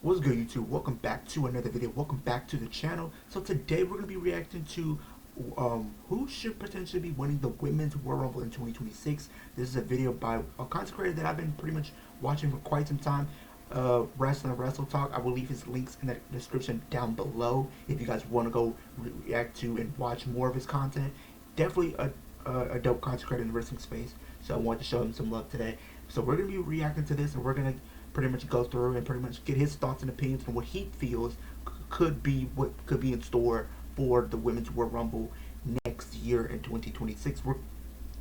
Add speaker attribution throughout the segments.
Speaker 1: What's good, YouTube? Welcome back to another video. Welcome back to the channel. So today we're going to be reacting to who should potentially be winning the Women's Royal Rumble in 2026. This is a video by a content creator that I've been pretty much watching for quite some time. Wrestling Wrestle Talk. I will leave his links in the description down below if you guys want to go react to and watch more of his content. Definitely a dope content creator in the wrestling space. So I wanted to show him some love today. So we're going to be reacting to this, and we're going to pretty much go through and pretty much get his thoughts and opinions on what he feels could be what could be in store for the Women's Royal Rumble next year in 2026.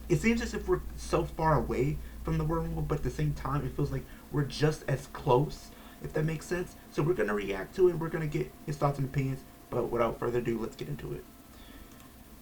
Speaker 1: It seems as if we're so far away from the Royal Rumble, but at the same time, it feels like we're just as close, if that makes sense. So we're gonna react to it, and we're gonna get his thoughts and opinions. But without further ado, let's get into it.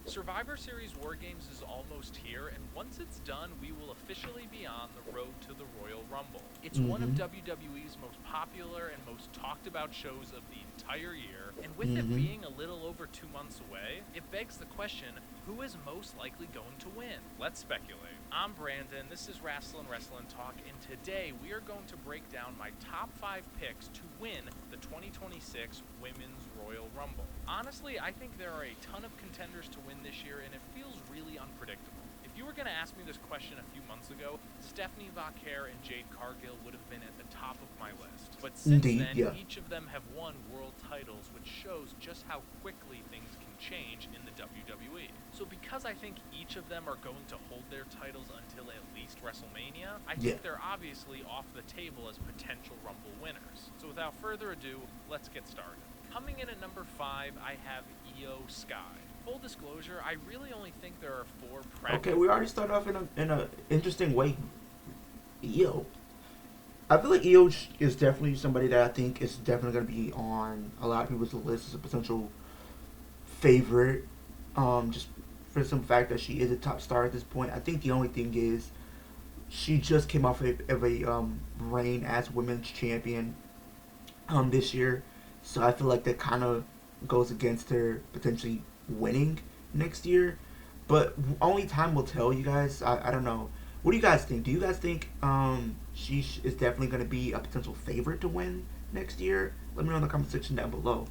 Speaker 2: Survivor Series War Games is almost here, and once it's done, we will officially be on the road to the Royal Rumble. It's one of WWE's most popular and most talked about shows of the entire year, and with it being a little over 2 months away, it begs the question, who is most likely going to win? Let's speculate. I'm Brandon, this is Wrestling Talk, and today we are going to break down my top 5 picks to win the 2026 Women's Royal Rumble. Honestly, I think there are a ton of contenders to win this year, and it feels really unpredictable. If you were going to ask me this question a few months ago, Stephanie Vaquer and Jade Cargill would have been at the top of my list. But since then, each of them have won world titles, which shows just how quickly things can change in the WWE. So because I think each of them are going to hold their titles until at least WrestleMania, I think they're obviously off the table as potential Rumble winners. So without further ado, let's get started. Coming in at number 5, I have Io Sky. Full disclosure, I really only think there are 4 practical...
Speaker 1: Okay, we already started off in a interesting way. Io. I feel like Io is definitely somebody that I think is definitely going to be on a lot of people's list as a potential favorite. Just for some fact that she is a top star at this point. I think the only thing is she just came off of a reign as women's champion this year. So I feel like that kind of goes against her potentially winning next year. But only time will tell, you guys. I don't know. What do you guys think? Do you guys think she is definitely going to be a potential favorite to win next year? Let me know in the comment section down below.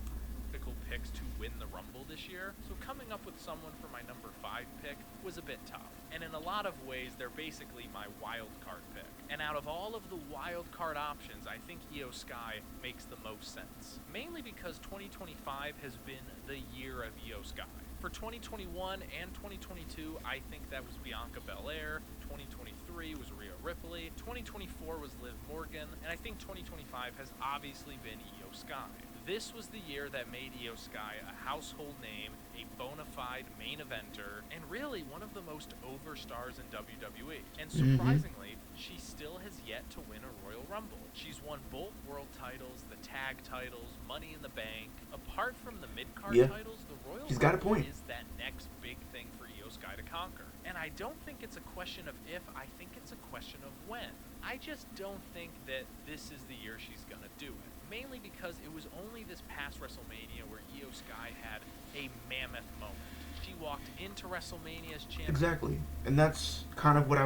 Speaker 2: Picks to win the Rumble this year, so coming up with someone for my number 5 pick was a bit tough. And in a lot of ways, they're basically my wild card pick. And out of all of the wild card options, I think Io Sky makes the most sense. Mainly because 2025 has been the year of Io Sky. For 2021 and 2022, I think that was Bianca Belair. 2023 was Rhea Ripley. 2024 was Liv Morgan. And I think 2025 has obviously been Io Sky. This was the year that made Io Sky a household name, a bona fide main eventer, and really one of the most over stars in WWE. And surprisingly, she still has yet to win a Royal Rumble. She's won both world titles, the tag titles, Money in the Bank. Apart from the mid-card titles, the Royal Rumble is that next big thing for Io Sky to conquer. And I don't think it's a question of if, I think it's a question of when. I just don't think that this is the year she's gonna do it. Mainly because it was only this past WrestleMania where Io Sky had a mammoth moment. She walked into WrestleMania as champion.
Speaker 1: Exactly, and that's kind of what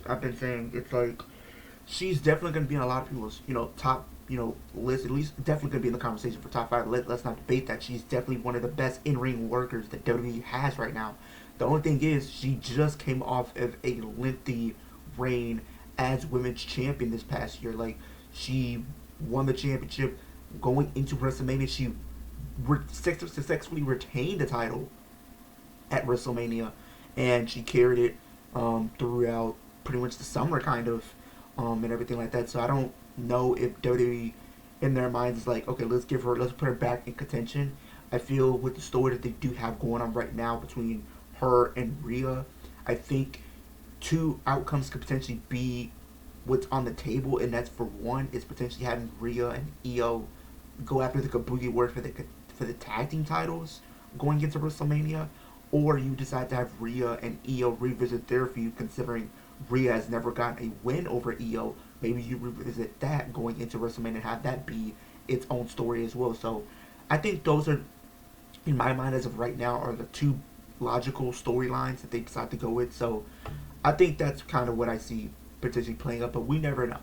Speaker 1: I've been saying. It's like she's definitely going to be on a lot of people's top list. At least definitely going to be in the conversation for top 5. Let's not debate that. She's definitely one of the best in-ring workers that WWE has right now. The only thing is she just came off of a lengthy reign as women's champion this past year. Like, she won the championship going into WrestleMania. She successfully retained the title at WrestleMania, and she carried it throughout pretty much the summer, kind of, and everything like that. So I don't know if WWE, in their minds, is like, okay, let's put her back in contention. I feel with the story that they do have going on right now between her and Rhea, I think 2 outcomes could potentially be what's on the table, and that's, for one, is potentially having Rhea and Io go after the Kabuki Wars for the tag team titles going into WrestleMania, or you decide to have Rhea and Io revisit their feud, considering Rhea has never gotten a win over Io. Maybe you revisit that going into WrestleMania and have that be its own story as well. So I think those are, in my mind as of right now, are the 2 logical storylines that they decide to go with. So I think that's kind of what I see potentially playing up, but we never know.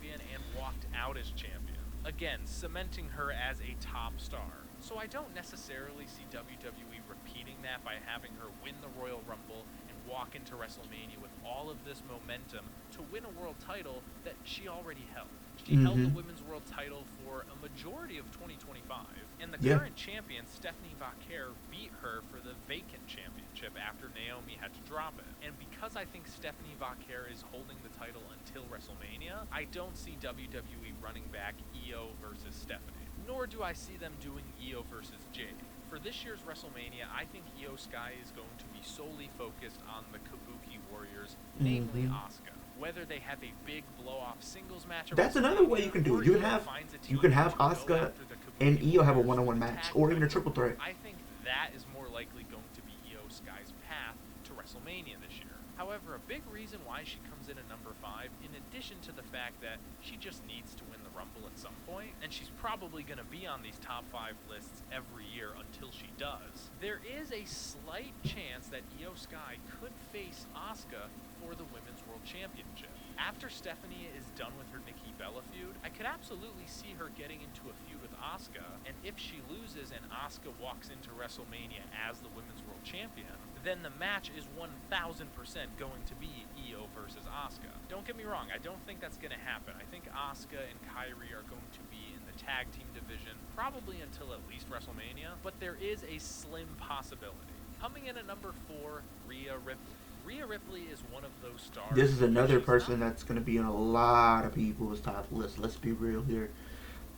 Speaker 2: And walked out as champion, again, cementing her as a top star. So I don't necessarily see WWE repeating that by having her win the Royal Rumble and walk into WrestleMania with all of this momentum to win a world title that she already held. She held the
Speaker 1: Mm-hmm.
Speaker 2: women's world title for a majority of 2025, and the
Speaker 1: Yeah.
Speaker 2: current champion, Stephanie Vaquer, beat her for the vacant championship after Naomi had to drop it. And because I think Stephanie Vaquer is holding the title until WrestleMania, I don't see WWE running back Io versus Stephanie. Nor do I see them doing Io versus Jade. For this year's WrestleMania, I think Io Sky is going to be solely focused on the Kabuki Warriors, namely
Speaker 1: Mm-hmm.
Speaker 2: Asuka. Whether they have a big blow-off singles match at
Speaker 1: That's another way you
Speaker 2: WrestleMania,
Speaker 1: can do
Speaker 2: or
Speaker 1: it. You
Speaker 2: Io
Speaker 1: have
Speaker 2: finds a
Speaker 1: you
Speaker 2: team
Speaker 1: can have
Speaker 2: to go
Speaker 1: Asuka
Speaker 2: after the
Speaker 1: and
Speaker 2: Kabuki
Speaker 1: Io have a
Speaker 2: Warriors
Speaker 1: one-on-one
Speaker 2: for
Speaker 1: match,
Speaker 2: tag
Speaker 1: or even a
Speaker 2: titles,
Speaker 1: triple threat.
Speaker 2: I think that is more likely going to be Io Sky's path to WrestleMania this year. However, a big reason why she comes in at number 5, in addition to the fact that she just needs to win the Rumble at some point, and she's probably going to be on these top 5 lists every year until she does, there is a slight chance that Io Sky could face Asuka for the Women's World Championship. After Stephanie is done with her Nikki Bella feud, I could absolutely see her getting into a feud with Asuka, and if she loses and Asuka walks into WrestleMania as the Women's World Champion, then the match is 1000% going to be Io versus Asuka. Don't get me wrong, I don't think that's going to happen. I think Asuka and Kairi are going to be in the tag team division, probably until at least WrestleMania, but there is a slim possibility. Coming in at number 4, Rhea Ripley. Rhea Ripley is one of those stars.
Speaker 1: This is another
Speaker 2: She's
Speaker 1: person
Speaker 2: not
Speaker 1: that's going to be on a lot of people's top list. Let's be real here.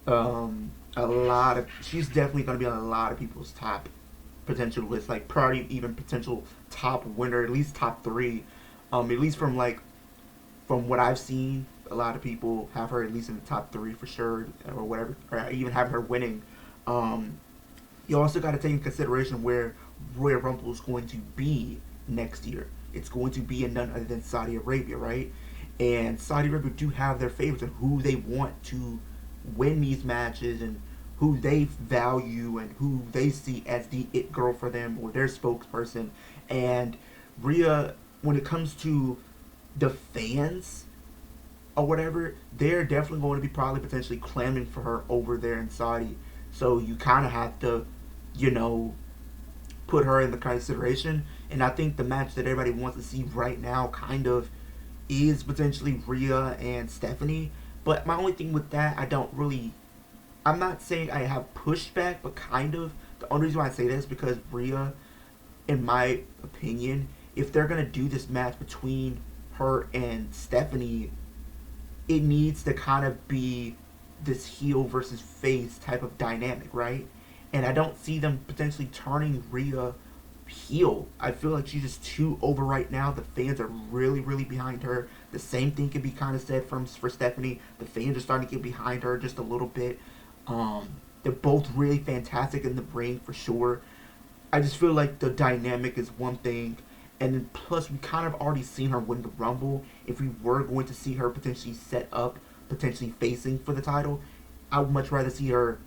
Speaker 1: A lot of she's definitely going to be on a lot of people's top potential list, like probably even potential top winner, at least top 3. At least from what I've seen, a lot of people have her at least in the top 3 for sure, or whatever, or even have her winning. Um, you also got to take into consideration where Royal Rumble is going to be next year. It's going to be in none other than Saudi Arabia, right? And Saudi Arabia do have their favorites and who they want to win these matches and who they value and who they see as the it girl for them or their spokesperson. And Rhea, when it comes to the fans or whatever, they're definitely going to be probably potentially clamoring for her over there in Saudi. So you kind of have to, you know, put her in the consideration. And I think the match that everybody wants to see right now kind of is potentially Rhea and Stephanie. But my only thing with that, I don't really. I'm not saying I have pushback, but kind of. The only reason why I say this is because Rhea, in my opinion, if they're gonna do this match between her and Stephanie, it needs to kind of be this heel versus face type of dynamic, right? And I don't see them potentially turning Rhea heel. I feel like she's just too over right now. The fans are really, really behind her. The same thing can be kind of said for Stephanie. The fans are starting to get behind her just a little bit. They're both really fantastic in the ring for sure. I just feel like the dynamic is one thing, and then plus we kind of already seen her win the Rumble. If we were going to see her potentially set up, potentially facing for the title, I would much rather see her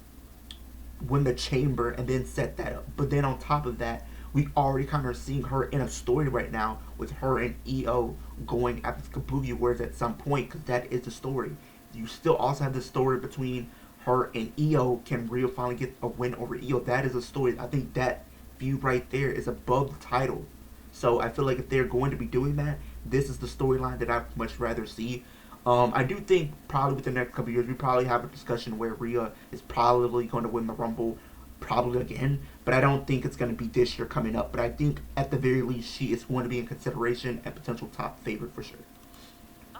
Speaker 1: win the Chamber and then set that up. But then on top of that, we already kind of seeing her in a story right now with her and EO going after Kabuki Warriors at some point because that is the story. You still also have the story between her and EO. Can Rhea finally get a win over EO? That is a story. I think that feud right there is above the title. So I feel like if they're going to be doing that, this is the storyline that I'd much rather see. I do think probably within the next couple of years we probably have a discussion where Rhea is probably going to win the Rumble, probably again. But I don't think it's going to be this year coming up. But I think at the very least she is going to be in consideration and potential top favorite for sure.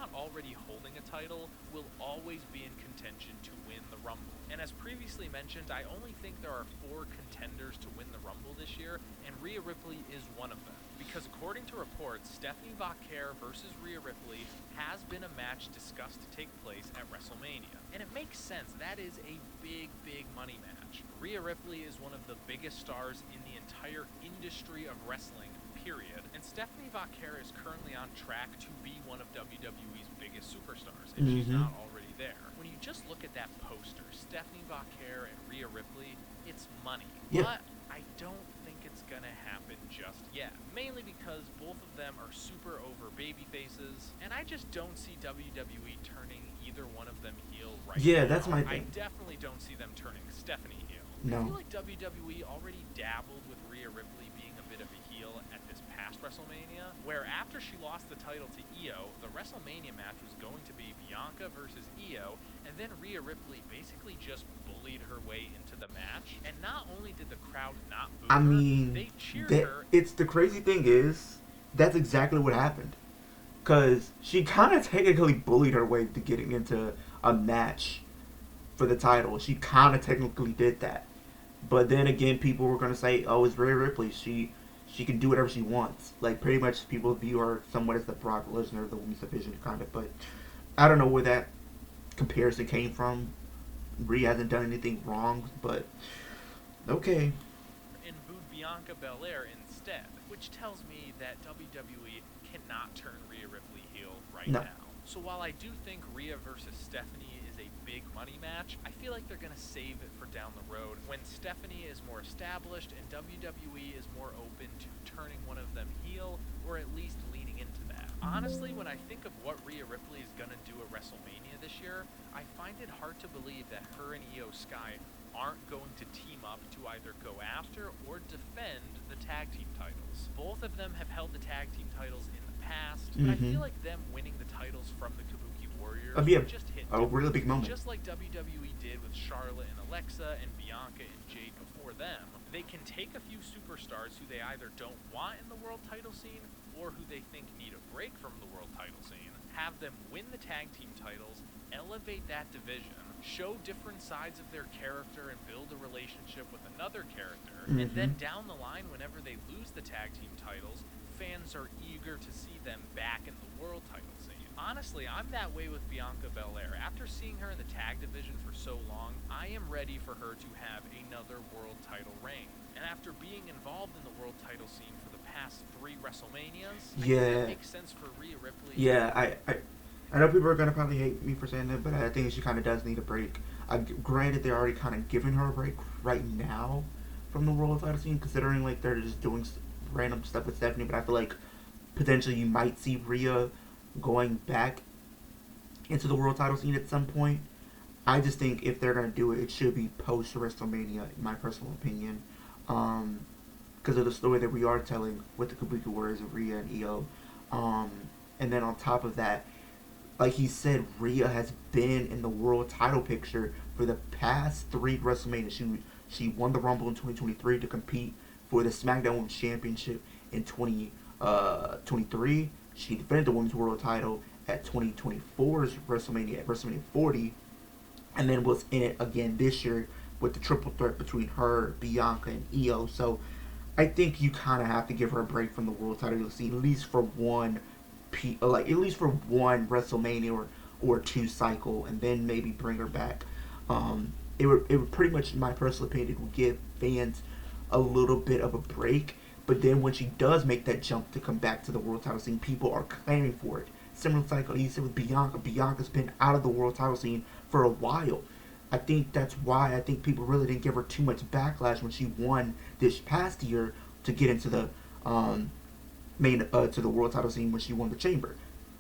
Speaker 2: not already holding a title will always be in contention to win the Rumble. And as previously mentioned, I only think there are 4 contenders to win the Rumble this year, and Rhea Ripley is one of them. Because according to reports, Stephanie Vaquer versus Rhea Ripley has been a match discussed to take place at WrestleMania. And it makes sense, that is a big, big money match. Rhea Ripley is one of the biggest stars in the entire industry of wrestling, period. And Stephanie Vaquer is currently on track to be one of WWE's biggest superstars, if she's not already there. When you just look at that poster, Stephanie Vaquer and Rhea Ripley, it's money.
Speaker 1: Yeah.
Speaker 2: But I don't think it's gonna happen just yet. Mainly because both of them are super over baby faces, and I just don't see WWE turning either one of them heel right
Speaker 1: Yeah, that's
Speaker 2: now,
Speaker 1: my
Speaker 2: I
Speaker 1: thing.
Speaker 2: definitely don't see them turning Stephanie heel. I
Speaker 1: No.
Speaker 2: feel like WWE already dabbled with Rhea Ripley being a bit of a heel at this past WrestleMania, where after she lost the title to Io, the WrestleMania match was going to be Bianca versus Io, and then Rhea Ripley basically just bullied her way into the match. And not only did the crowd not boo
Speaker 1: I
Speaker 2: her,
Speaker 1: mean,
Speaker 2: they cheered
Speaker 1: that
Speaker 2: her.
Speaker 1: it's the crazy thing is that's exactly what happened. Cause she kind of technically bullied her way to getting into a match for the title. She kind of technically did that. But then again, people were gonna say, "Oh, it's Rhea Ripley. She can do whatever she wants." Like pretty much, people view her somewhat as the Brock Lesnar of the women's division, kind of. But I don't know where that comparison came from. Rhea hasn't done anything wrong, but okay.
Speaker 2: And booed Bianca Belair instead, which tells me that WWE cannot turn Rhea Ripley heel right
Speaker 1: No.
Speaker 2: now. So while I do think Rhea versus Stephanie is a big money match, I feel like they're going to save it for down the road when Stephanie is more established and WWE is more open to turning one of them heel or at least leaning into that. Honestly, when I think of what Rhea Ripley is going to do at WrestleMania this year, I find it hard to believe that her and Io Sky aren't going to team up to either go after or defend the tag team titles. Both of them have held the tag team titles in the past, but I
Speaker 1: Mm-hmm.
Speaker 2: feel like them winning the titles from the Kabuki Warriors
Speaker 1: That'd be
Speaker 2: would just hit
Speaker 1: a really big moment.
Speaker 2: just like WWE did with Charlotte and Alexa and Bianca and Jade before them. They can take a few superstars who they either don't want in the world title scene or who they think need a break from the world title scene, have them win the tag team titles, elevate that division, show different sides of their character and build a relationship with another character, and then down the line, whenever they lose the tag team titles, fans are eager to see them back in the world title scene. Honestly, I'm that way with Bianca Belair. After seeing her in the tag division for so long, I am ready for her to have another world title reign. And after being involved in the world title scene for the past 3 WrestleManias, I think
Speaker 1: Yeah.
Speaker 2: it makes sense for Rhea Ripley.
Speaker 1: Yeah, I know people are gonna probably hate me for saying that, but I think she kind of does need a break. Granted, they're already kind of giving her a break right now from the world title scene, considering like they're just doing random stuff with Stephanie. But I feel like potentially you might see Rhea going back into the world title scene at some point. I just think if they're gonna do it, it should be post WrestleMania, in my personal opinion, because of the story that we are telling with the Kabuki Warriors of Rhea and Io. Um, and then on top of that, like he said, Rhea has been in the world title picture for the past 3 WrestleMania. She won the Rumble in 2023 to compete for the SmackDown Women's Championship in 2023. She defended the Women's World Title at 2024's WrestleMania at WrestleMania 40, and then was in it again this year with the triple threat between her, Bianca, and Io. So I think you kind of have to give her a break from the world title scene, at least for like at least for one WrestleMania or 2 cycle, and then maybe bring her back. It would pretty much, in my personal opinion, would give fans a little bit of a break. But then when she does make that jump to come back to the world title scene, people are clamoring for it. Similar to like you said with Bianca. Bianca's been out of the world title scene for a while. I think that's why I think people really didn't give her too much backlash when she won this past year to get into the main to the world title scene when she won the Chamber.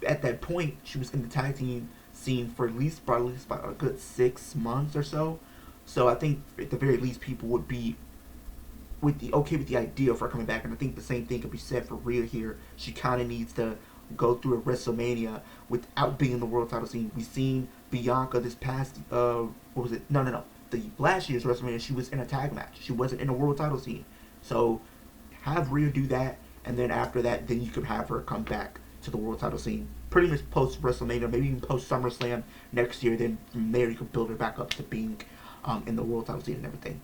Speaker 1: At that point, she was in the tag team scene for at least probably about a good 6 months or so. So I think at the very least people would be with the idea of her coming back, and I think the same thing could be said for Rhea here. She kind of needs to go through a WrestleMania without being in the world title scene. We've seen Bianca this past what was it? No. The last year's WrestleMania, she was in a tag match. She wasn't in a world title scene. So have Rhea do that, and then after that, then you can have her come back to the world title scene. Pretty much post WrestleMania, maybe even post SummerSlam next year. Then from there, you can build her back up to being in the world title scene and everything.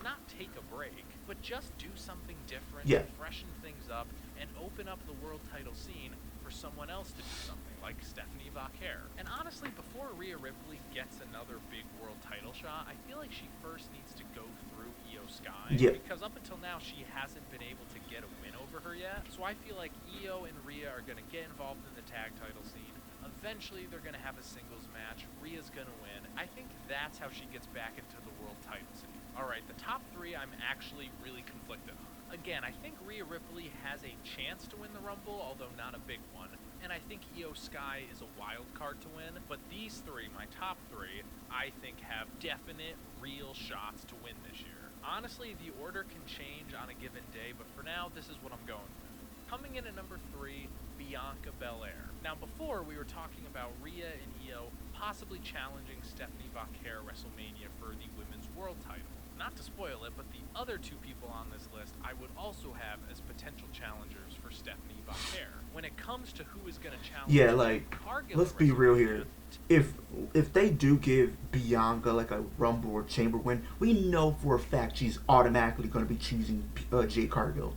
Speaker 2: Not take a break, but just do something different,
Speaker 1: Yeah.
Speaker 2: freshen things up, and open up the world title scene for someone else to do something, like Stephanie Vaquer. And honestly, before Rhea Ripley gets another big world title shot, I feel like she first needs to go through Io Sky,
Speaker 1: Yeah.
Speaker 2: because up until now, she hasn't been able to get a win over her yet. So I feel like Io and Rhea are going to get involved in the tag title scene. Eventually, they're going to have a singles match. Rhea's going to win. I think that's how she gets back into the world title scene. Alright, the top 3 I'm actually really conflicted on. Again, I think Rhea Ripley has a chance to win the Rumble, although not a big one. and I think Io Sky is a wild card to win. But these three, my top three, I think have definite, real shots to win this year. Honestly, the order can change on a given day, but for now, this is what I'm going with. Coming in at number 3, Bianca Belair. Now, before we were talking about Rhea and Io possibly challenging Stephanie Vaquer at WrestleMania for the Women's World title. Not to spoil it, but the other two people on this list I would also have as potential challengers for Stephanie Vaquer. When it comes to who is going to challenge
Speaker 1: Yeah, like,
Speaker 2: Cargill
Speaker 1: let's
Speaker 2: at
Speaker 1: be real
Speaker 2: WrestleMania,
Speaker 1: here. If they do give Bianca like a Rumble or Chamber win, we know for a fact she's automatically going to be choosing Jade Cargill.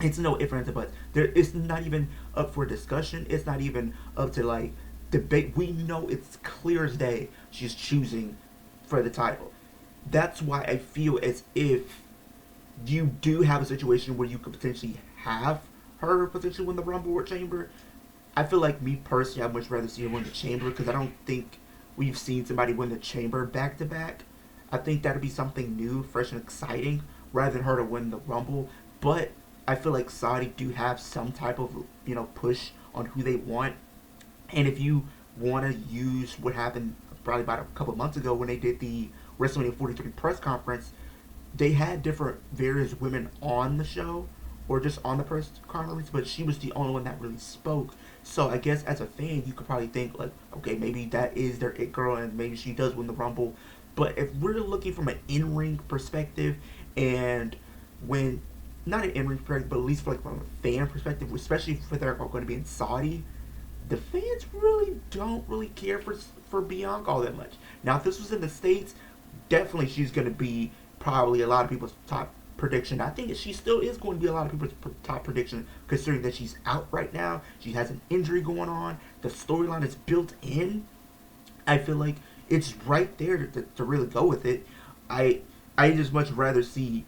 Speaker 1: It's no ifs ands or buts. It's not even up for discussion. It's not even up to like debate. We know it's clear as day she's choosing for the title. That's why I feel as if you do have a situation where you could potentially have her potentially win the Rumble or Chamber. I feel like me personally, I'd much rather see her win the Chamber because I don't think we've seen somebody win the Chamber back to back. I think that'd be something new, fresh, and exciting rather than her to win the Rumble. But I feel like Saudi do have some type of push on who they want, and if you want to use what happened probably about a couple months ago when they did the WrestleMania 43 press conference, they had different various women on the show or just on the press conference, but she was the only one that really spoke. So I guess as a fan, you could probably think like, okay, maybe that is their it girl, and maybe she does win the Rumble. But if we're looking from an in-ring perspective, and when not an in-ring perspective, but at least from a fan perspective, especially if they're going to be in Saudi, the fans really don't really care for Bianca all that much. Now, if this was in the States, definitely she's going to be probably a lot of people's top prediction. I think she still is going to be a lot of people's top prediction considering that she's out right now. She has an injury going on. The storyline is built in. I feel like it's right there to really go with it. I I just much rather see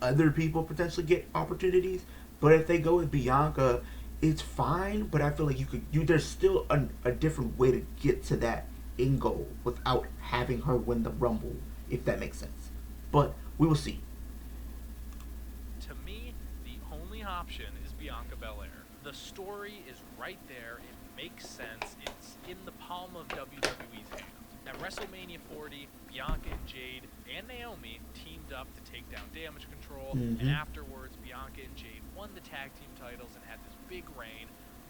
Speaker 1: other people potentially get opportunities. But if they go with Bianca, it's fine. But I feel like there's still a different way to get to that end goal without having her win the Rumble, if that makes sense. But we will see.
Speaker 2: to me, the only option is Bianca Belair. The story is right there. It makes sense. It's in the palm of WWE's hand. At WrestleMania 40, Bianca and Jade and Naomi teamed up to take down Damage Control, and
Speaker 1: Mm-hmm.
Speaker 2: afterwards, Bianca and Jade won the tag team titles and had this big reign.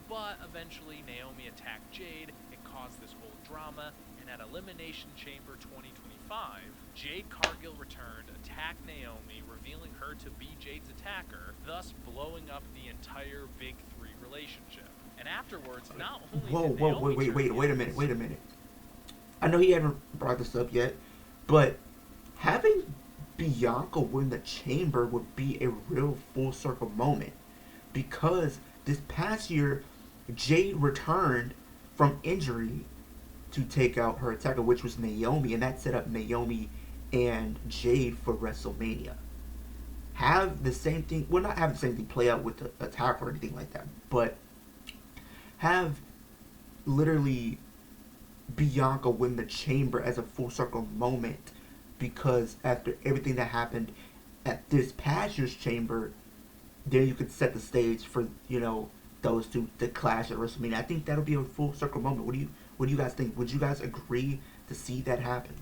Speaker 2: But eventually, Naomi attacked Jade. It caused this whole drama, and at Elimination Chamber 2025, Jade Cargill returned, attacked Naomi, revealing her to be Jade's attacker, thus blowing up the entire Big Three relationship. And afterwards, not only
Speaker 1: Whoa,
Speaker 2: did
Speaker 1: whoa,
Speaker 2: Naomi turn
Speaker 1: wait a
Speaker 2: heel,
Speaker 1: minute, wait a minute. I know he haven't brought this up yet, but having Bianca win the Chamber would be a real full circle moment because this past year, Jade returned from injury to take out her attacker, which was Naomi, and that set up Naomi and Jade for WrestleMania. Have the same thing, well, not have the same thing play out with the attacker or anything like that, but have literally Bianca win the Chamber as a full circle moment because after everything that happened at this past year's Chamber, then you could set the stage for those two to clash at WrestleMania. I think that'll be a full circle moment. What do you guys think? Would you guys agree to see that happen?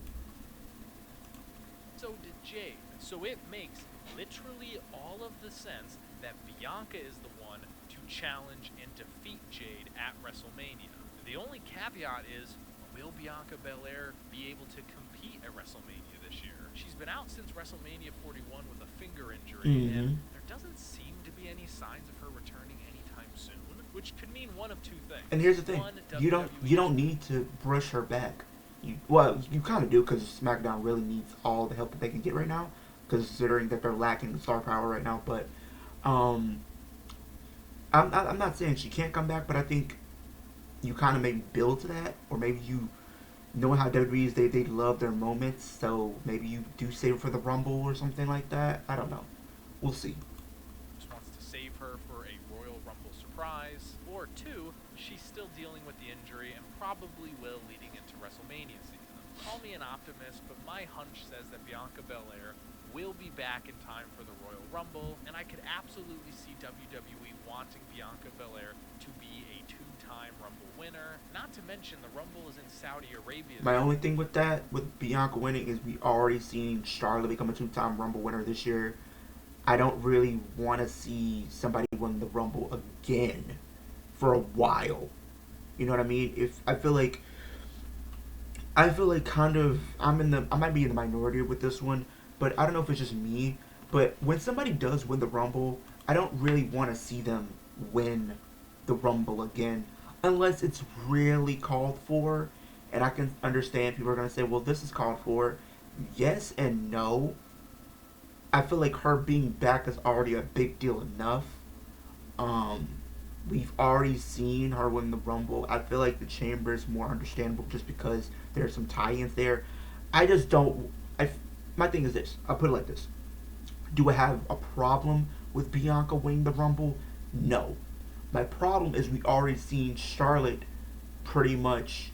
Speaker 2: so did Jade. So it makes literally all of the sense that Bianca is the one to challenge and defeat Jade at WrestleMania. The only caveat is, will Bianca Belair be able to compete at WrestleMania this year? She's been out since WrestleMania 41 with a finger injury,
Speaker 1: Mm-hmm.
Speaker 2: and there doesn't seem to be any signs of her returning anytime soon, which could mean one of two things.
Speaker 1: And here's the thing:
Speaker 2: One,
Speaker 1: you don't need to brush her back. You kind of do because SmackDown really needs all the help that they can get right now, considering that they're lacking star power right now. But um, I'm not saying she can't come back, but I think you kind of maybe build to that, or maybe you know how WWE is, they love their moments, so maybe you do save it for the Rumble or something like that. I don't know. We'll see.
Speaker 2: just wants to save her for a Royal Rumble surprise, or two, she's still dealing with the injury and probably will leading into WrestleMania season. Call me an optimist, but my hunch says that Bianca Belair will be back in time for the Royal Rumble, and I could absolutely see WWE wanting Bianca Belair to be a 2 two-time Rumble winner. Not to mention the Rumble is in Saudi Arabia.
Speaker 1: My only thing with that, with Bianca winning, is we already seen Charlotte become a two-time Rumble winner this year. I don't really want to see somebody win the Rumble again for a while. You know what I mean? If I feel like kind of I might be in the minority with this one, but I don't know if it's just me. But when somebody does win the Rumble, I don't really want to see them win the Rumble again, unless it's really called for. And I can understand people are gonna say, "Well, this is called for." Yes and no. I feel like her being back is already a big deal enough. Um, we've already seen her win the Rumble. I feel like the Chamber is more understandable just because there's some tie-ins there. I just don't. My thing is this. I'll put it like this. Do I have a problem with Bianca winning the Rumble? No. My problem is we already seen Charlotte pretty much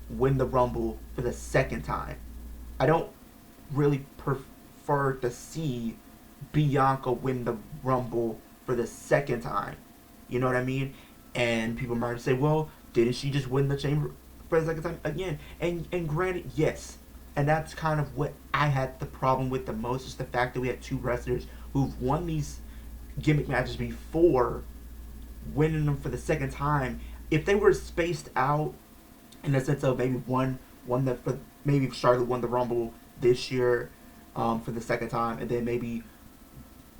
Speaker 1: win the Rumble for the second time. I don't really prefer to see Bianca win the Rumble for the second time. You know what I mean? And people might say, well, didn't she just win the Chamber for the second time again? And granted, yes. And that's kind of what I had the problem with the most, is the fact that we had two wrestlers who've won these gimmick matches before, winning them for the second time. If they were spaced out in the sense of maybe one won the for maybe Charlotte won the Rumble this year for the second time, and then maybe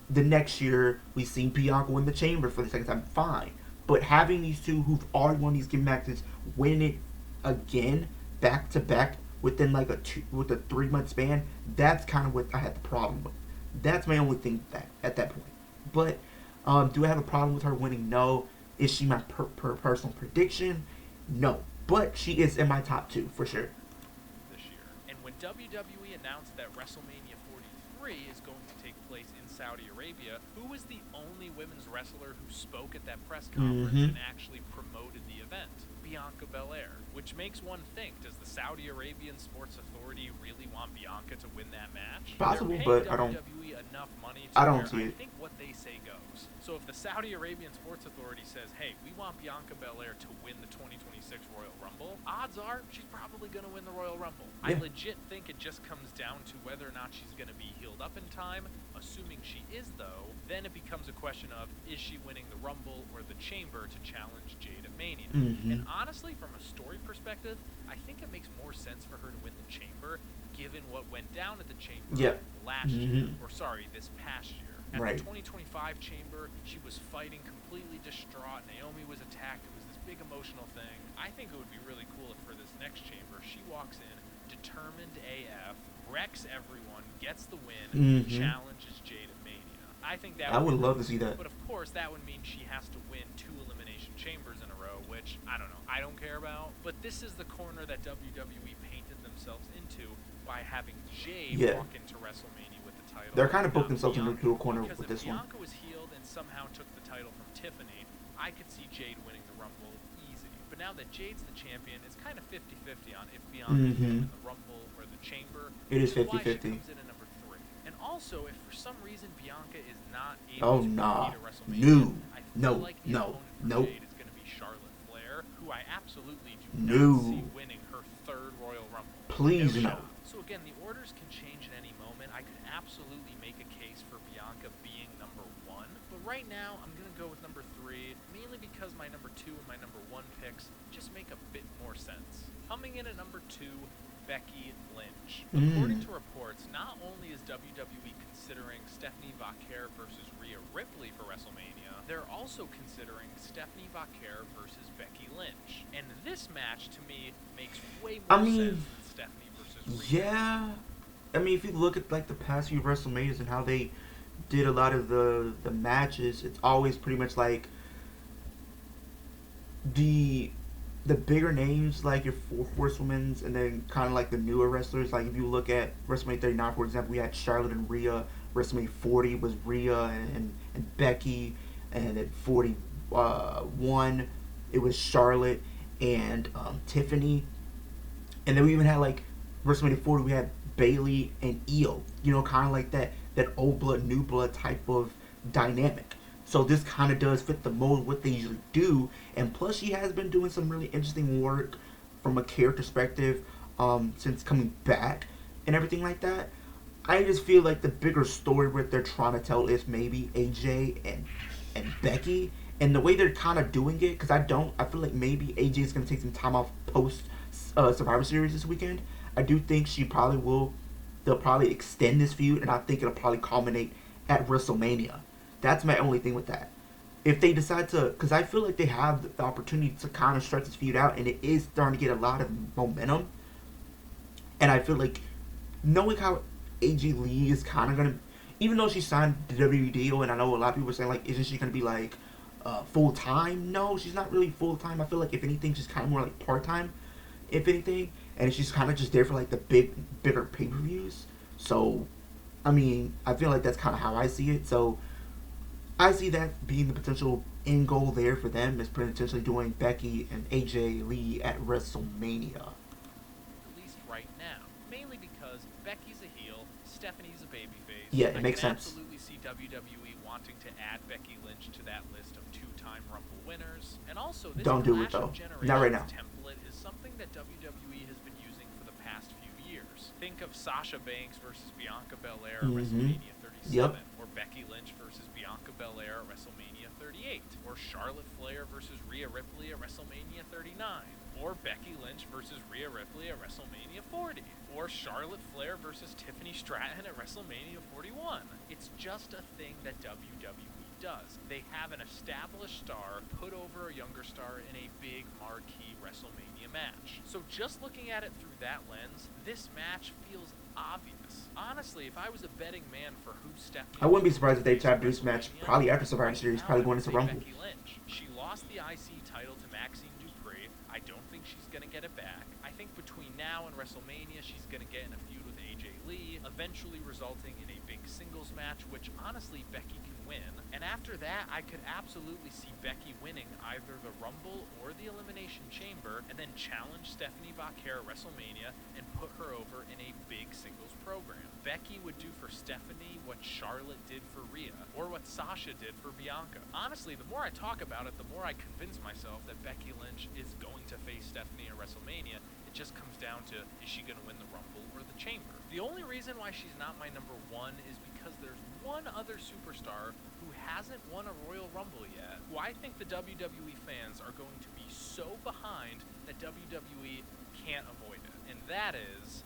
Speaker 1: the next year we seen Bianca win the Chamber for the second time, fine. But having these two who've already won these gimmick matches win it again back to back within like with a 3 month span, that's kind of what I had the problem with. That's my only thing at that point. But do I have a problem with her winning? No. Is she my personal prediction? No. But she is in my top two for sure.
Speaker 2: This year. And when WWE announced that WrestleMania 43 is going to take place in Saudi Arabia, who was the only women's wrestler who spoke at that press conference and actually promoted the event? Bianca Belair. Which makes one think, does the Saudi Arabian Sports Authority really want Bianca to win that match?
Speaker 1: Possible, but I don't.
Speaker 2: WWE enough money
Speaker 1: I don't see it.
Speaker 2: I think what they say goes. So if the Saudi Arabian Sports Authority says, hey, we want Bianca Belair to win the 2026 Royal Rumble, odds are she's probably going to win the Royal Rumble.
Speaker 1: Yeah.
Speaker 2: I legit think it just comes down to whether or not she's going to be healed up in time. Assuming she is, though, then it becomes a question of, is she winning the Rumble or the Chamber to challenge Jade at Mania? And honestly, from a story perspective, I think it makes more sense for her to win the Chamber, given what went down at the Chamber last year, or sorry, this past year. At the 2025 Chamber, she was fighting completely distraught. Naomi was attacked. It was this big emotional thing. I think it would be really cool if for this next Chamber, she walks in, determined AF, wrecks everyone, gets the win, challenges Jade at Mania. I think that
Speaker 1: I would love to see that.
Speaker 2: But of course, that would mean she has to win 2 Elimination Chambers in a row, which, I don't know, I don't care about. But this is the corner that WWE painted themselves into by having Jade walk into WrestleMania with the title.
Speaker 1: They're kind of booked themselves into a corner with this one.
Speaker 2: Because if Bianca was healed and somehow took the title from Tiffany, I could see Jade winning the Rumble easy. But now that Jade's the champion, it's kind of 50-50 on if Bianca can win the Rumble or the Chamber.
Speaker 1: It is 50-50.
Speaker 2: Why she comes in at number 3. And also, if for some reason Bianca is not able to compete at WrestleMania, I feel like the opponent for Jade is going to be Charlotte Flair, who I absolutely do not see winning her 3rd Royal Rumble.
Speaker 1: Please no.
Speaker 2: So again, the orders can change at any moment. I could absolutely make a case for Bianca being number 1, but right now I'm going to go with number 3, mainly because my number 2 and my number 1 picks just make a bit more sense. Coming in at number 2, Becky Lynch. According to reports, not only is WWE considering Stephanie Vaquer versus Rhea Ripley for WrestleMania, they're also considering Stephanie Vaquer versus Becky Lynch. And this match, to me, makes way more sense than Stephanie versus Rhea.
Speaker 1: Yeah. I mean, if you look at like the past few WrestleManias and how they did a lot of the matches, it's always pretty much like the bigger names, like your 4 Horsewomen, and then kind of like the newer wrestlers. Like if you look at WrestleMania 39, for example, we had Charlotte and Rhea. WrestleMania 40 was Rhea and Becky, and at 41 it was Charlotte and Tiffany. And then we even had like WrestleMania 40, we had Bayley and Io. You know, kind of like that old blood, new blood type of dynamic. So this kind of does fit the mold of what they usually do. And plus, she has been doing some really interesting work from a character perspective since coming back and everything like that. I just feel like the bigger story what they're trying to tell is maybe AJ and Becky, and the way they're kind of doing it. Because I feel like maybe AJ is gonna take some time off post Survivor Series this weekend. I do think she probably will. They'll probably extend this feud, and I think it'll probably culminate at WrestleMania. That's my only thing with that. If they decide to, because I feel like they have the opportunity to kind of stretch this feud out, and it is starting to get a lot of momentum. And I feel like knowing how AJ Lee is kind of gonna, even though she signed the WWE deal, and I know a lot of people are saying like, isn't she gonna be like full time? No, she's not really full time. I feel like if anything, she's kind of more like part time, if anything, and she's kind of just there for like the bigger pay per views. So, I mean, I feel like that's kind of how I see it. So, I see that being the potential end goal there for them is potentially doing Becky and AJ Lee at WrestleMania.
Speaker 2: At least right now. Mainly because Becky's a heel, Stephanie's a babyface.
Speaker 1: Yeah, it
Speaker 2: I
Speaker 1: makes
Speaker 2: can
Speaker 1: sense.
Speaker 2: absolutely see WWE wanting to add Becky Lynch to that list of two-time Rumble winners. And also, this
Speaker 1: Don't do it
Speaker 2: Clash
Speaker 1: though.
Speaker 2: of
Speaker 1: Not right
Speaker 2: Generations
Speaker 1: now.
Speaker 2: template is something that WWE has been using for the past few years. Think of Sasha Banks versus Bianca Belair at
Speaker 1: Mm-hmm.
Speaker 2: WrestleMania 37,
Speaker 1: Yep.
Speaker 2: or Becky Lynch versus Bianca Belair at WrestleMania 38, or Charlotte Flair versus Rhea Ripley at WrestleMania 39, or Becky Lynch versus Rhea Ripley at WrestleMania 40, or Charlotte Flair versus Tiffany Stratton at WrestleMania 41. It's just a thing that WWE does. They have an established star put over a younger star in a big marquee WrestleMania match. So just looking at it through that lens, this match feels obvious. Honestly, if I was a betting man for who Stephanie
Speaker 1: I wouldn't be
Speaker 2: was
Speaker 1: surprised if they
Speaker 2: going to
Speaker 1: tried to do
Speaker 2: face
Speaker 1: this match
Speaker 2: at
Speaker 1: probably
Speaker 2: WrestleMania,
Speaker 1: after Survivor
Speaker 2: right
Speaker 1: Series,
Speaker 2: now
Speaker 1: probably
Speaker 2: I
Speaker 1: going
Speaker 2: would
Speaker 1: into
Speaker 2: say
Speaker 1: Rumble.
Speaker 2: Becky Lynch. She lost the IC title to Maxine Dupree. I don't think she's going to get it back. I think between now and WrestleMania, she's going to get in a feud with AJ Lee, eventually resulting in a big singles match, which honestly Becky can win. And after that, I could absolutely see Becky winning either the Rumble or the Elimination Chamber, and then challenge Stephanie Vaquer at WrestleMania and put her over in a big singles program. Becky would do for Stephanie what Charlotte did for Rhea, or what Sasha did for Bianca. Honestly, the more I talk about it, the more I convince myself that Becky Lynch is going to face Stephanie at WrestleMania. It just comes down to, is she going to win the Rumble or the Chamber? The only reason why she's not my number one is because there's one other superstar who hasn't won a Royal Rumble yet, who I think the WWE fans are going to be so behind that WWE can't avoid it. And that is...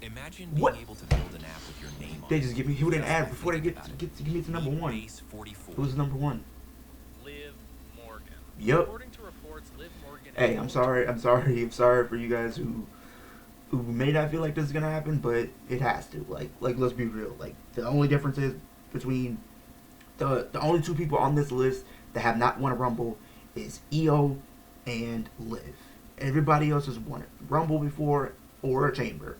Speaker 3: Imagine being
Speaker 1: What?
Speaker 3: able to build an app with your name on
Speaker 1: They
Speaker 3: it.
Speaker 1: just give me who didn't
Speaker 3: Just
Speaker 1: add
Speaker 3: by
Speaker 1: before they
Speaker 3: thinking
Speaker 1: get
Speaker 3: about
Speaker 1: to give me to number
Speaker 3: Meet
Speaker 1: one.
Speaker 3: Base 44.
Speaker 1: Who's number one?
Speaker 2: Liv Morgan.
Speaker 1: Yep.
Speaker 2: According to reports, Liv Morgan...
Speaker 1: Hey, I'm sorry for you guys who may not feel like this is gonna happen, but it has to. Like let's be real. Like the only difference is between the only two people on this list that have not won a Rumble is EO and Liv. Everybody else has won a Rumble before or a Chamber.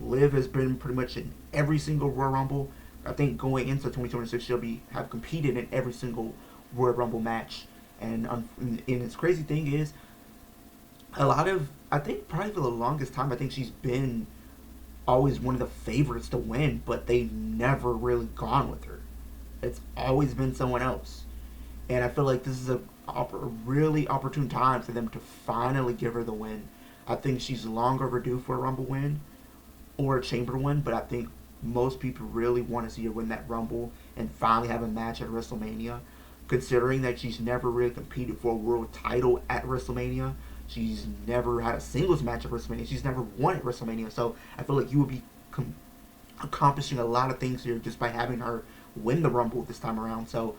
Speaker 1: Liv has been pretty much in every single Royal Rumble. I think going into 2026, she'll have competed in every single Royal Rumble match. And its crazy thing is, I think probably for the longest time, I think she's been always one of the favorites to win, but they never really gone with her. It's always been someone else. And I feel like this is a really opportune time for them to finally give her the win. I think she's long overdue for a Rumble win or a Chamber win, but I think most people really want to see her win that Rumble and finally have a match at WrestleMania. Considering that she's never really competed for a world title at WrestleMania, she's never had a singles match at WrestleMania, she's never won at WrestleMania, so I feel like you would be accomplishing a lot of things here just by having her win the Rumble this time around. So,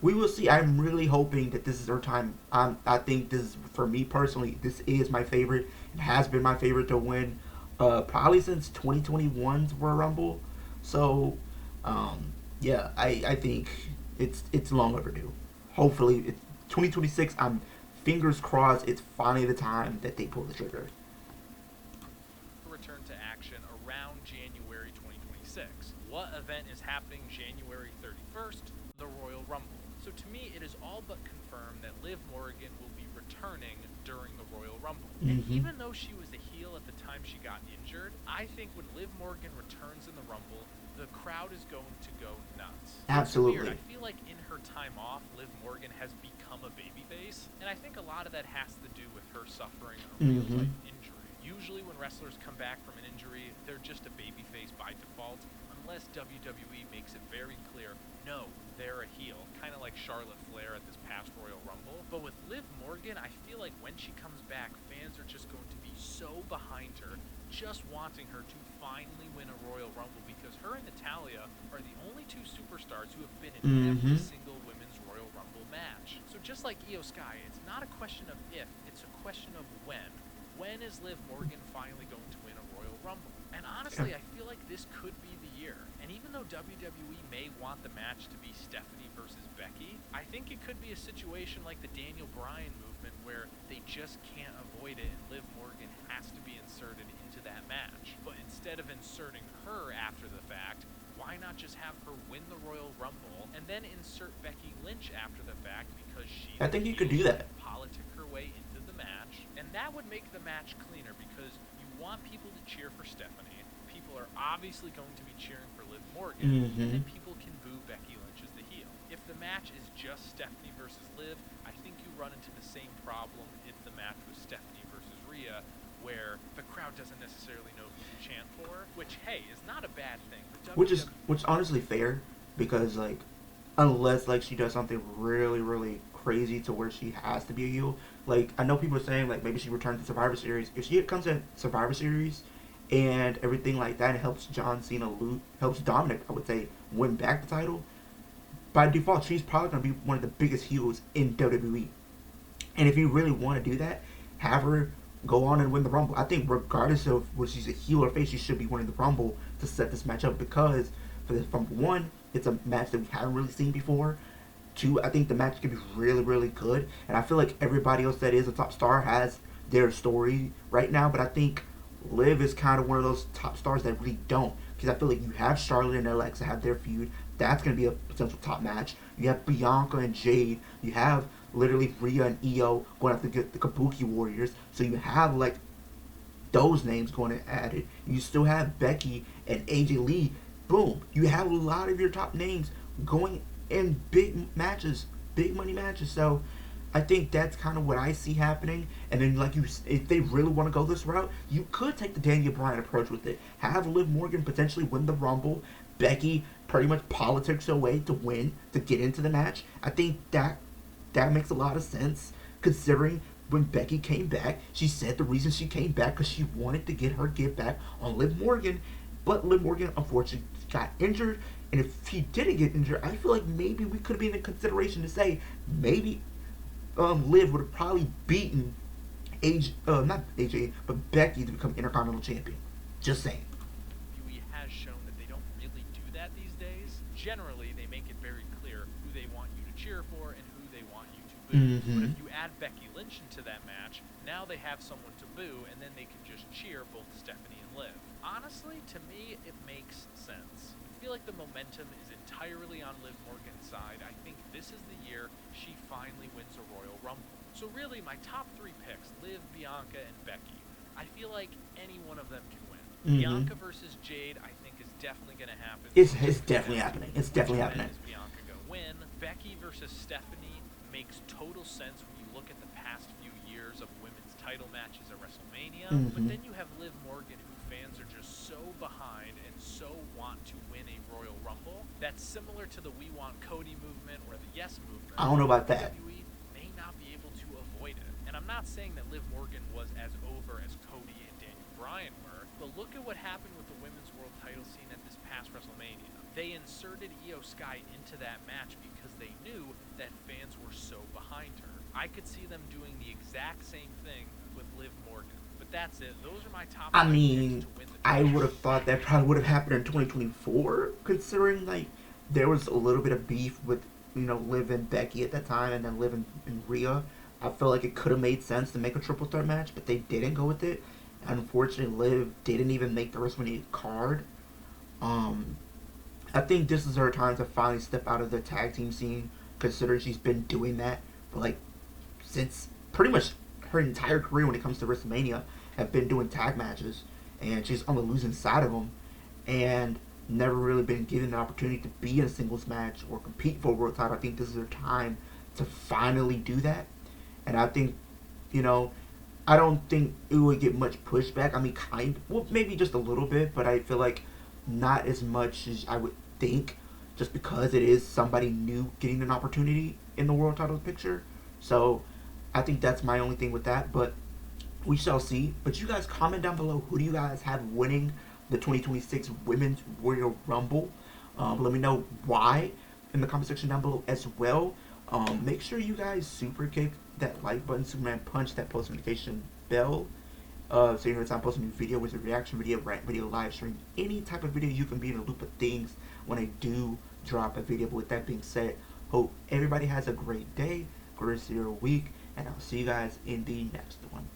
Speaker 1: we will see. I'm really hoping that this is her time. I think this is, for me personally, this is my favorite. It has been my favorite to win, probably since 2021's Royal Rumble. So, yeah, I think it's long overdue. Hopefully, it's 2026. I'm fingers crossed. It's finally the time that they pull the trigger.
Speaker 2: return to action around January 2026. What event is happening January 31st? The Royal Rumble. So to me, it is all but confirmed that Liv Morgan will be returning during the Royal Rumble. And even though she was a heel at the time time she got injured. I think when Liv Morgan returns in the Rumble, the crowd is going to go nuts. It's weird.
Speaker 1: Absolutely.
Speaker 2: I feel like in her time off, Liv Morgan has become a babyface, and I think a lot of that has to do with her suffering a real
Speaker 1: Mm-hmm.
Speaker 2: life injury. Usually, when wrestlers come back from an injury, they're just a babyface by default, unless WWE makes it very clear, no, they're a heel, kind of like Charlotte Flair at this past Royal Rumble. But with Liv Morgan, I feel like when she comes back, fans are just going to be so behind her, just wanting her to finally win a Royal Rumble, because her and Natalya are the only two superstars who have been in
Speaker 1: Mm-hmm.
Speaker 2: every single women's Royal Rumble match. So just like Io Sky, it's not a question of if, it's a question of when. When is Liv Morgan finally going to win a Royal Rumble? And honestly, I feel like this could be the year. And even though WWE may want the match to be Stephanie versus Becky, I think it could be a situation like the Daniel Bryan movement where they just can't avoid it and Liv Morgan has to be inserted into that match. But instead of inserting her after the fact, why not just have her win the Royal Rumble and then insert Becky Lynch after the fact, because she's
Speaker 1: I think you could do that.
Speaker 2: politic her way into the match, and that would make the match cleaner because you want people to cheer for Stephanie. People are obviously going to be cheering for Liv Morgan,
Speaker 1: Mm-hmm.
Speaker 2: and then people can boo Becky Lynch as the heel. If the match is just Stephanie versus Liv, I think you run into the same problem if the match was Stephanie versus Rhea, where the crowd doesn't necessarily know who to chant for, which, hey, is not a bad thing. But
Speaker 1: Which honestly fair, because like unless like she does something really really crazy to where she has to be a heel. Like I know people are saying like maybe she returns to Survivor Series. If she comes in Survivor Series and everything like that, and helps John Cena helps Dominic, I would say, win back the title. By default, she's probably gonna be one of the biggest heels in WWE. And if you really want to do that, have her go on and win the Rumble. I think regardless of whether she's a heel or face, she should be winning the Rumble to set this match up, because from one, it's a match that we haven't really seen before. Two, I think the match could be really, really good. And I feel like everybody else that is a top star has their story right now, but I think Liv is kind of one of those top stars that really don't. Because I feel like you have Charlotte and Alexa have their feud. That's going to be a potential top match. You have Bianca and Jade. You have literally Rhea and Io going after the Kabuki Warriors. So you have like those names going to add it. You still have Becky and AJ Lee. Boom. You have a lot of your top names going in big matches, big money matches. So I think that's kind of what I see happening. And then, like if they really want to go this route, you could take the Daniel Bryan approach with it. Have Liv Morgan potentially win the Rumble. Becky pretty much politics her way to win, to get into the match. I think that makes a lot of sense, considering when Becky came back, she said the reason she came back because she wanted to get her get back on Liv Morgan. But Liv Morgan unfortunately got injured, and if she didn't get injured, I feel like maybe we could have been in consideration to say maybe Liv would have probably beaten not AJ, but Becky to become Intercontinental Champion. Just saying.
Speaker 2: WWE has shown that they don't really do that these days. Generally, they make it very clear who they want you to cheer for and who they want you to boo.
Speaker 1: Mm-hmm.
Speaker 2: But if you add Becky Lynch into that match, now they have someone to boo, and then they can just cheer both Stephanie and Liv. Honestly, to me, it makes sense. I feel like the momentum is entirely on Liv Morgan's side. I think this is the year she finally wins a Royal Rumble. So really, my top three picks, Liv, Bianca, and Becky. I feel like any one of them can win.
Speaker 1: Mm-hmm.
Speaker 2: Bianca versus Jade, I think, is definitely going to happen.
Speaker 1: It's definitely happening. It's definitely
Speaker 2: Which
Speaker 1: happening.
Speaker 2: Is Bianca going to win? Becky versus Stephanie makes total sense when you look at the past few years of women's title matches at WrestleMania.
Speaker 1: Mm-hmm.
Speaker 2: But then you have Liv Morgan, who fans are just so behind and so want to win a Royal Rumble. That's similar to the We Want Cody movement or the Yes movement.
Speaker 1: I don't know about that.
Speaker 2: WWE may not be able to avoid it. And I'm not saying that Liv Morgan was as over as Cody and Daniel Bryan were, but look at what happened with the women's world title scene at this past WrestleMania. They inserted Io Sky into that match because they knew that fans were so behind her. I could see them doing the exact same thing with Liv Morgan. But that's it. Those are my top
Speaker 1: I
Speaker 2: five
Speaker 1: mean,
Speaker 2: picks to win the
Speaker 1: I
Speaker 2: title.
Speaker 1: would have thought that probably would have happened in 2024, considering like there was a little bit of beef with Liv and Becky at that time, and then Liv and Rhea. I feel like it could have made sense to make a triple threat match, but they didn't go with it. Unfortunately, Liv didn't even make the WrestleMania card. I think this is her time to finally step out of the tag team scene, considering she's been doing that for like since pretty much her entire career when it comes to WrestleMania. have been doing tag matches, and she's on the losing side of them, and never really been given the opportunity to be in a singles match or compete for a world title. I think this is her time to finally do that, and I think, you know, I don't think it would get much pushback. I mean, well, maybe just a little bit, but I feel like not as much as I would think, just because it is somebody new getting an opportunity in the world title picture. So I think that's my only thing with that, but we shall see. But you guys comment down below, who do you guys have winning the 2026 Women's Royal Rumble? Let me know why in the comment section down below as well. Make sure you guys super kick that like button, Superman punch that post notification bell. So you know it's time posting a new video, with a reaction video, rant video, live stream, any type of video, you can be in a loop of things when I do drop a video. But with that being said, hope everybody has a great day, great week, and I'll see you guys in the next one.